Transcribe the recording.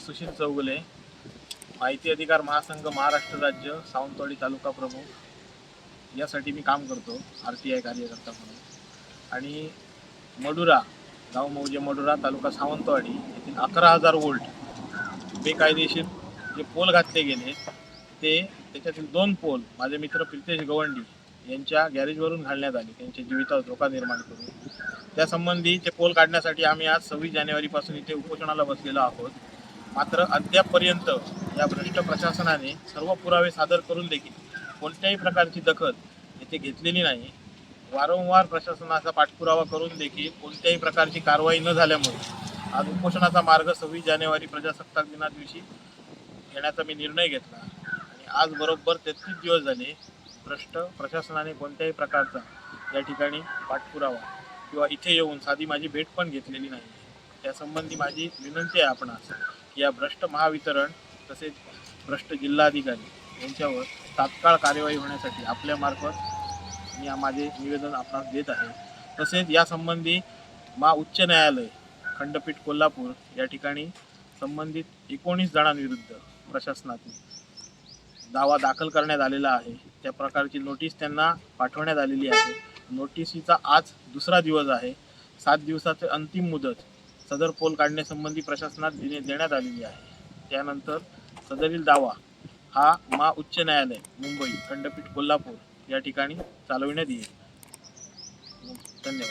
सुशील चौगुले, माहिती अधिकार महासंघ महाराष्ट्र राज्य सावंतवाडी तालुका प्रमुख यासाठी मी काम करतो RTI कार्यकर्ता म्हणून. आणि मडुरा गाव मौजे मडुरा तालुका सावंतवाडी येथील 11,000 वोल्ट बेकायदेशीर जे पोल घातले गेले त्याच्यातील 2 पोल माझे मित्र प्रितेश गवंडी यांच्या गॅरेजवरून घालण्यात आले, त्यांच्या जीवितावर धोका निर्माण करून. त्यासंबंधी ते पोल काढण्यासाठी आम्ही आज 26 जानेवारीपासून इथे उपोषणाला बसलेलो आहोत. मात्र अद्यापपर्यंत या भ्रष्ट प्रशासनाने सर्व पुरावे सादर करून देखील कोणत्याही प्रकारची दखल येथे घेतलेली नाही. वारंवार प्रशासनाचा पाठपुरावा करून देखील कोणत्याही प्रकारची कारवाई न झाल्यामुळे आज उपोषणाचा मार्ग 26 जानेवारी प्रजासत्ताक दिना दिवशी घेण्याचा मी निर्णय घेतला. आणि आज बरोबर 33 दिवस झाले भ्रष्ट प्रशासनाने कोणत्याही प्रकारचा या ठिकाणी पाठपुरावा किंवा इथे येऊन साधी माझी भेट पण घेतलेली नाही. त्यासंबंधी माझी विनंती आहे आपणास की या भ्रष्ट महावितरण तसेच भ्रष्ट जिल्हाधिकारी यांच्यावर तात्काळ कार्यवाही होण्यासाठी आपल्यामार्फत मी माझे निवेदन आपणास देत आहे. तसेच यासंबंधी उच्च न्यायालय खंडपीठ कोल्हापूर या ठिकाणी संबंधित 19 जणांविरुद्ध प्रशासनातून दावा दाखल करण्यात आलेला आहे. त्या प्रकारची नोटीस त्यांना पाठवण्यात आलेली आहे. नोटिसीचा आज दुसरा दिवस आहे. 7 दिवसाचे अंतिम मुदत सदर पोल काढण्यासंबंधी प्रशासनात देण्यात आलेली आहे. त्यानंतर सदरील दावा हा उच्च न्यायालय मुंबई खंडपीठ कोल्हापूर या ठिकाणी चालविण्यात येईल. धन्यवाद.